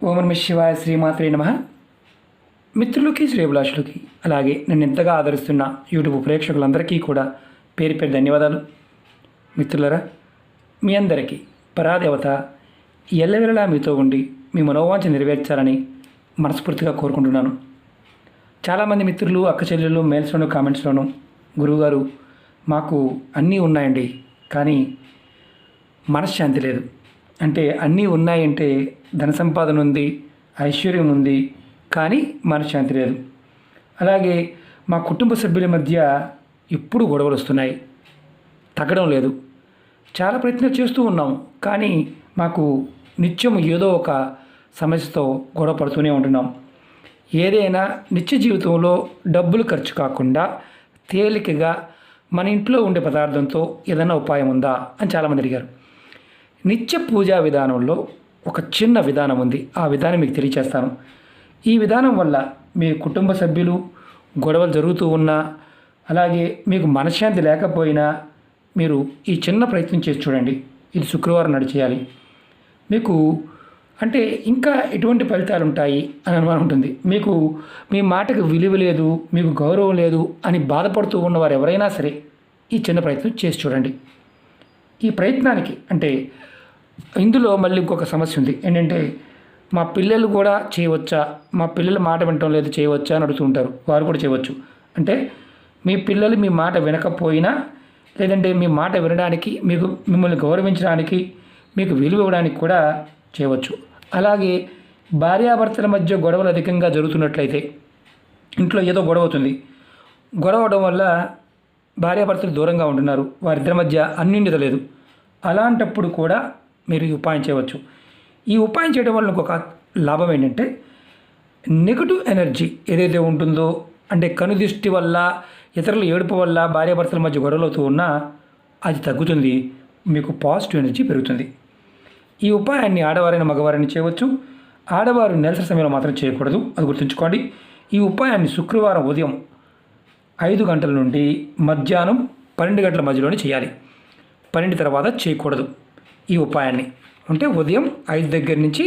ఓం నమః శివాయ, శ్రీమాత్రే నమః. మిత్రులకి, శ్రేభిలాషులకి, అలాగే నన్ను ఎంతగా ఆదరిస్తున్న యూట్యూబ్ ప్రేక్షకులందరికీ కూడా పేరు పేరు ధన్యవాదాలు. మిత్రులరా, మీ అందరికీ పరాదేవత ఎల్లవెల్లలా మీతో ఉండి మీ మనోవాంఛ నెరవేర్చాలని మనస్ఫూర్తిగా కోరుకుంటున్నాను. చాలామంది మిత్రులు, అక్క చెల్లెళ్ళు మెయిల్స్లోనూ కామెంట్స్లోనూ, గురువుగారు మాకు అన్నీ ఉన్నాయండి, కానీ మనశ్శాంతి లేదు. అంటే అన్నీ ఉన్నాయంటే ధన సంపాదన ఉంది, ఐశ్వర్యం ఉంది, కానీ మనశ్శాంతి లేదు. అలాగే మా కుటుంబ సభ్యుల మధ్య ఎప్పుడు గొడవలు వస్తున్నాయి, తగ్గడం లేదు. చాలా ప్రయత్నం చేస్తూ ఉన్నాం, కానీ మాకు నిత్యం ఏదో ఒక సమస్యతో గొడవ పడుతూనే ఉంటున్నాం. ఏదైనా నిత్య జీవితంలో డబ్బులు ఖర్చు కాకుండా తేలికగా మన ఇంట్లో ఉండే పదార్థంతో ఏదైనా ఉపాయం ఉందా అని చాలామంది అడిగారు. నిత్య పూజా విధానంలో ఒక చిన్న విధానం ఉంది. ఆ విధానం మీకు తెలియచేస్తాను. ఈ విధానం వల్ల మీ కుటుంబ సభ్యులు గొడవలు జరుగుతూ ఉన్నా, అలాగే మీకు మనశ్శాంతి లేకపోయినా మీరు ఈ చిన్న ప్రయత్నం చేసి చూడండి. ఇది శుక్రవారం నాడు చేయాలి. మీకు అంటే ఇంకా ఎటువంటి ఫలితాలు ఉంటాయి అని అనుమానం ఉంటుంది. మీకు మీ మాటకు విలువ లేదు, మీకు గౌరవం లేదు అని బాధపడుతూ ఉన్నవారు ఎవరైనా సరే ఈ చిన్న ప్రయత్నం చేసి చూడండి. ఈ ప్రయత్నానికి అంటే ఇందులో మళ్ళీ ఇంకొక సమస్య ఉంది. ఏంటంటే మా పిల్లలు కూడా చేయవచ్చా, మా పిల్లలు మాట వినటం లేదు, చేయవచ్చా అని అడుగుతుంటారు. వారు కూడా చేయవచ్చు. అంటే మీ పిల్లలు మీ మాట వినకపోయినా, లేదంటే మీ మాట వినడానికి, మిమ్మల్ని గౌరవించడానికి, మీకు విలువ ఇవ్వడానికి కూడా చేయవచ్చు. అలాగే భార్యాభర్తల మధ్య గొడవలు అధికంగా జరుగుతున్నట్లయితే, ఇంట్లో ఏదో గొడవ అవుతుంది, గొడవ అవడం వల్ల భార్యాభర్తలు దూరంగా ఉంటున్నారు, వారిద్దరి మధ్య అన్యోన్యత లేదు. అలాంటప్పుడు కూడా మీరు ఈ ఉపాయం చేయవచ్చు. ఈ ఉపాయం చేయడం వల్ల ఇంకొక లాభం ఏంటంటే, నెగటివ్ ఎనర్జీ ఏదైతే ఉంటుందో, అంటే కనుదృష్టి వల్ల, ఇతరుల ఏడుపు వల్ల భార్యాభర్తల మధ్య గొడవలు అవుతూ ఉన్నా అది తగ్గుతుంది. మీకు పాజిటివ్ ఎనర్జీ పెరుగుతుంది. ఈ ఉపాయాన్ని ఆడవారైన మగవారైనా చేయవచ్చు. ఆడవారు నెలసరి సమయంలో మాత్రం చేయకూడదు, అది గుర్తుంచుకోండి. ఈ ఉపాయాన్ని శుక్రవారం ఉదయం 5 గంటల నుండి మధ్యాహ్నం 12 గంటల మధ్యలోనే చేయాలి. 12 తర్వాత చేయకూడదు. ఈ ఉపాయాన్ని అంటే ఉదయం 5 దగ్గర నుంచి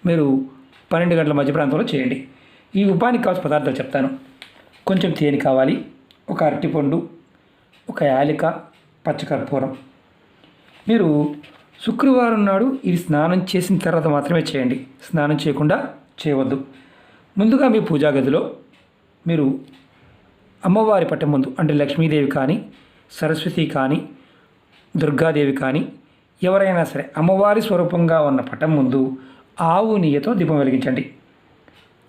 మీరు 12 గంటల మధ్య ప్రాంతంలో చేయండి. ఈ ఉపాయానికి కావాల్సిన పదార్థాలు చెప్తాను. కొంచెం తేనె కావాలి, ఒక అరటిపండు, ఒక యాలిక, పచ్చకర్పూరం. మీరు శుక్రవారం నాడు ఇది స్నానం చేసిన తర్వాత మాత్రమే చేయండి. స్నానం చేయకుండా చేయవద్దు. ముందుగా మీ పూజా గదిలో మీరు అమ్మవారి పట్టం ముందు, అంటే లక్ష్మీదేవి కానీ, సరస్వతి కానీ, దుర్గాదేవి కానీ, ఎవరైనా సరే అమ్మవారి స్వరూపంగా ఉన్న పటం ముందు ఆవు నెయ్యితో దీపం వెలిగించండి.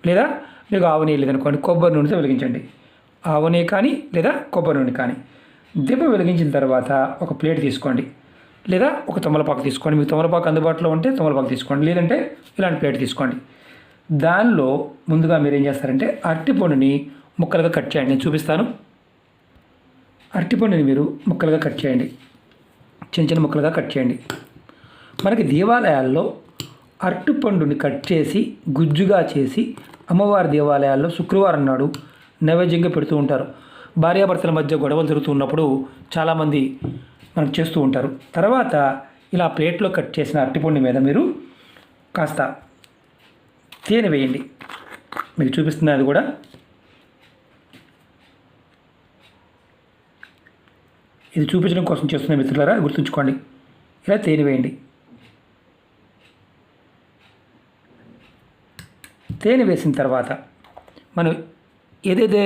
లేదా మీకు ఆవు నెయ్యి లేదనుకోండి, కొబ్బరి నూనెతో వెలిగించండి. ఆవు నెయ్యి కానీ లేదా కొబ్బరి నూనె కానీ. దీపం వెలిగించిన తర్వాత ఒక ప్లేట్ తీసుకోండి, లేదా ఒక తమలపాకు తీసుకోండి. మీకు తమలపాకు అందుబాటులో ఉంటే తమలపాకు తీసుకోండి, లేదంటే ఇలాంటి ప్లేట్ తీసుకోండి. దానిలో ముందుగా మీరు ఏం చేస్తారంటే అరటిపండుని ముక్కలుగా కట్ చేయండి. నేను చూపిస్తాను. అరటిపండుని మీరు ముక్కలుగా కట్ చేయండి, చిన్న చిన్న ముక్కలుగా కట్ చేయండి. మనకి దేవాలయాల్లో అరటిపండుని కట్ చేసి గుజ్జుగా చేసి అమ్మవారి దేవాలయాల్లో శుక్రవారం నాడు నైవేద్యంగా పెడుతూ ఉంటారు. భార్యాభర్తల మధ్య గొడవలు జరుగుతున్నప్పుడు చాలామంది మనకు చేస్తూ ఉంటారు. తర్వాత ఇలా ప్లేట్లో కట్ చేసిన అరటిపండు మీద మీరు కాస్త తేనె వేయండి. మీకు చూపిస్తున్నది అది కూడా. ఇది చూపించడం కోసం చేస్తున్న మిత్రులారా, గుర్తుంచుకోండి. ఇలా తేనె వేయండి. తేనె వేసిన తర్వాత మనం ఏదైతే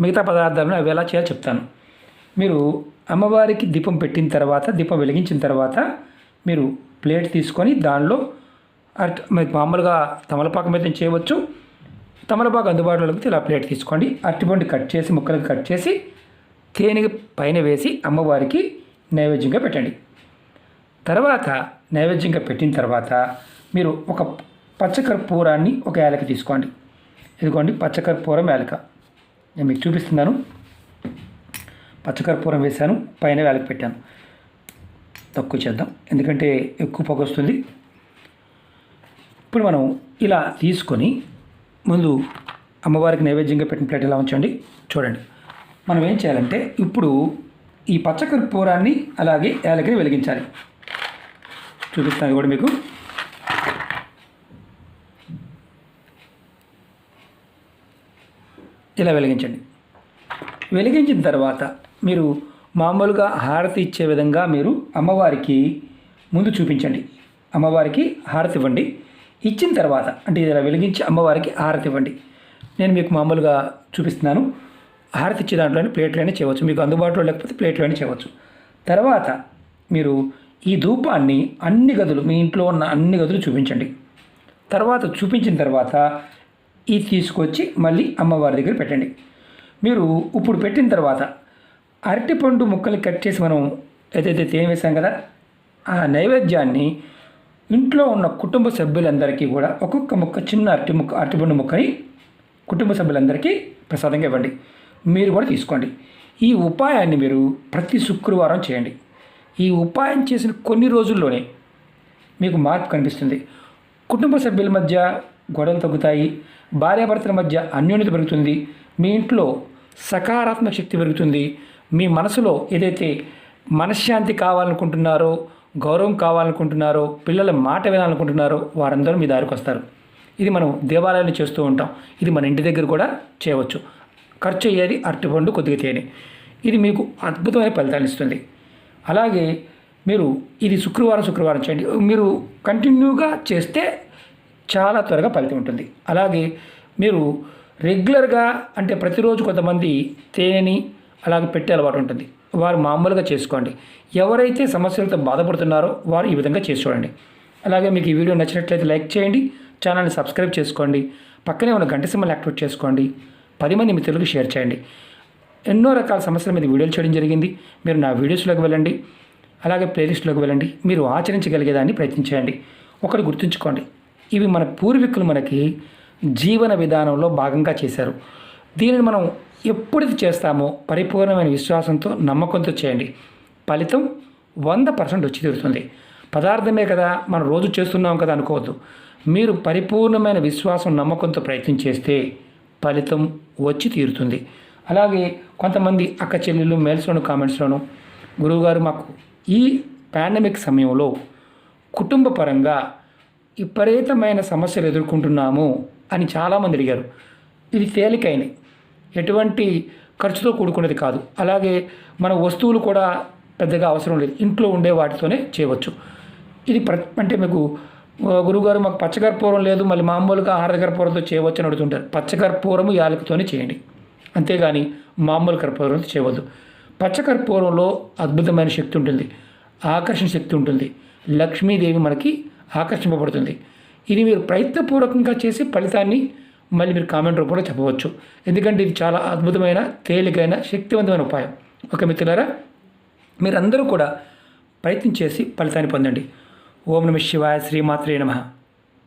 మిగతా పదార్థాలను అవి ఎలా చేయాలో చెప్తాను. మీరు అమ్మవారికి దీపం పెట్టిన తర్వాత, దీపం వెలిగించిన తర్వాత మీరు ప్లేట్ తీసుకొని దానిలో మీకు మామూలుగా తమలపాకు మీద చేయవచ్చు. తమలపాకు అందుబాటులో లేకపోతే ఇలా ప్లేట్ తీసుకోండి. అరటిపండు కట్ చేసి ముక్కలకు కట్ చేసి తేనె పైన వేసి అమ్మవారికి నైవేద్యంగా పెట్టండి. తర్వాత నైవేద్యంగా పెట్టిన తర్వాత మీరు ఒక పచ్చకర్పూరాన్ని, ఒక యాలక తీసుకోండి. ఇదిగోండి పచ్చకర్పూరం, యాలక. నేను మీకు చూపిస్తున్నాను. పచ్చకర్పూరం వేశాను, పైన యాలక పెట్టాను. తక్కువ చేద్దాం, ఎందుకంటే ఎక్కువ పొగ వస్తుంది. ఇప్పుడు మనం ఇలా తీసుకొని ముందు అమ్మవారికి నైవేద్యంగా పెట్టిన ప్లేట్ ఇలా ఉంచండి. చూడండి, మనం ఏం చేయాలంటే ఇప్పుడు ఈ పచ్చకర్పూరాన్ని అలాగే యాలకని వెలిగించాలి. చూపిస్తాను కూడా మీకు. ఇలా వెలిగించండి. వెలిగించిన తర్వాత మీరు మామూలుగా హారతి ఇచ్చే విధంగా మీరు అమ్మవారికి ముందు చూపించండి. అమ్మవారికి హారతి ఇవ్వండి. ఇచ్చిన తర్వాత అంటే ఇలా వెలిగించి అమ్మవారికి హారతి ఇవ్వండి. నేను మీకు మామూలుగా చూపిస్తున్నాను. హారతి ఇచ్చే దాంట్లోనే ప్లేట్లోనే చేయవచ్చు, మీకు అందుబాటులో లేకపోతే ప్లేట్లోనే చేయవచ్చు. తర్వాత మీరు ఈ ధూపాన్ని అన్ని గదులు, మీ ఇంట్లో ఉన్న అన్ని గదులు చూపించండి. తర్వాత చూపించిన తర్వాత ఇది తీసుకొచ్చి మళ్ళీ అమ్మవారి దగ్గర పెట్టండి. మీరు ఇప్పుడు పెట్టిన తర్వాత అరటిపండు ముక్కలు కట్ చేసి మనం ఏదైతే తేనె వేసాం కదా, ఆ నైవేద్యాన్ని ఇంట్లో ఉన్న కుటుంబ సభ్యులందరికీ కూడా ఒక్కొక్క ముక్క, చిన్న అరటిపండు ముక్కని కుటుంబ సభ్యులందరికీ ప్రసాదంగా ఇవ్వండి. మీరు కూడా తీసుకోండి. ఈ ఉపాయాన్ని మీరు ప్రతి శుక్రవారం చేయండి. ఈ ఉపాయం చేసిన కొన్ని రోజుల్లోనే మీకు మార్పు కనిపిస్తుంది. కుటుంబ సభ్యుల మధ్య గొడవలు తగ్గుతాయి, భార్యాభర్తల మధ్య అన్యోన్యత పెరుగుతుంది, మీ ఇంట్లో సకారాత్మక శక్తి పెరుగుతుంది. మీ మనసులో ఏదైతే మనశ్శాంతి కావాలనుకుంటున్నారో, గౌరవం కావాలనుకుంటున్నారో, పిల్లల మాట వినాలనుకుంటున్నారో వారందరూ మీ దారికి వస్తారు. ఇది మనం దేవాలయాన్ని చేస్తూ ఉంటాం. ఇది మన ఇంటి దగ్గర కూడా చేయవచ్చు. ఖర్చు అయ్యేది అరటిపండు, కొద్దిగా తేనె. ఇది మీకు అద్భుతమైన ఫలితాలు ఇస్తుంది. అలాగే మీరు ఇది శుక్రవారం చేయండి. మీరు కంటిన్యూగా చేస్తే చాలా త్వరగా ఫలితం ఉంటుంది. అలాగే మీరు రెగ్యులర్గా అంటే ప్రతిరోజు కొంతమంది తేనెని అలాగే పెట్టే అలవాటు ఉంటుంది, వారు మామూలుగా చేసుకోండి. ఎవరైతే సమస్యలతో బాధపడుతున్నారో వారు ఈ విధంగా చేసి చూడండి. అలాగే మీకు ఈ వీడియో నచ్చినట్లయితే లైక్ చేయండి, ఛానల్ని సబ్స్క్రైబ్ చేసుకోండి, పక్కనే ఉన్న గంట సింబల్ యాక్టివేట్ చేసుకోండి, 10 మంది మిత్రులకు షేర్ చేయండి. ఎన్నో రకాల సమస్యల మీద వీడియోలు చేయడం జరిగింది. మీరు నా వీడియోస్లోకి వెళ్ళండి, అలాగే ప్లేలిస్ట్లోకి వెళ్ళండి. మీరు ఆచరించగలిగేదాన్ని ప్రయత్నించండి. ఒకటి గుర్తుంచుకోండి, ఇవి మన పూర్వీకులు మనకి జీవన విధానంలో భాగంగా చేశారు. దీనిని మనం ఎప్పుడైతే చేస్తామో పరిపూర్ణమైన విశ్వాసంతో, నమ్మకంతో చేయండి. ఫలితం 100% వచ్చి తీరుతుంది. పదార్థమే కదా, మనం రోజు చేస్తున్నాం కదా అనుకోవద్దు. మీరు పరిపూర్ణమైన విశ్వాసం, నమ్మకంతో ప్రయత్నం చేస్తే ఫలితం వచ్చి తీరుతుంది. అలాగే కొంతమంది అక్క చెల్లెళ్ళు మెయిల్స్లోను, కామెంట్స్లోను, గురువుగారు మాకు ఈ పాండమిక్ సమయంలో కుటుంబ పరంగా విపరీతమైన సమస్యలు ఎదుర్కొంటున్నాము అని చాలామంది అడిగారు. ఇది తేలికైనది, ఎటువంటి ఖర్చుతో కూడుకున్నది కాదు. అలాగే మన వస్తువులు కూడా పెద్దగా అవసరం లేదు, ఇంట్లో ఉండే వాటితోనే చేయవచ్చు. ఇది అంటే మీకు గురువుగారు మాకు పచ్చకర్పూరం లేదు, మళ్ళీ మామూలుగా ఆహార కర్పూరంతో చేయవచ్చు అని అడుగుతుంటారు. పచ్చకర్పూరము యాలకుతోనే చేయండి, అంతేగాని మామూలు కర్పూరంతో చేయవద్దు. పచ్చకర్పూరంలో అద్భుతమైన శక్తి ఉంటుంది, ఆకర్షణ శక్తి ఉంటుంది, లక్ష్మీదేవి మనకి ఆకర్షింపబడుతుంది. ఇది మీరు ప్రయత్నపూర్వకంగా చేసి ఫలితాన్ని మళ్ళీ మీరు కామెంట్ రూపంలో చెప్పవచ్చు. ఎందుకంటే ఇది చాలా అద్భుతమైన, తేలికైన, శక్తివంతమైన ఉపాయం. ఓకే మిత్రులారా, మీరందరూ కూడా ప్రయత్నం చేసి ఫలితాన్ని పొందండి. ఓం నమః శివాయ. శ్రీమాత్రే నమః.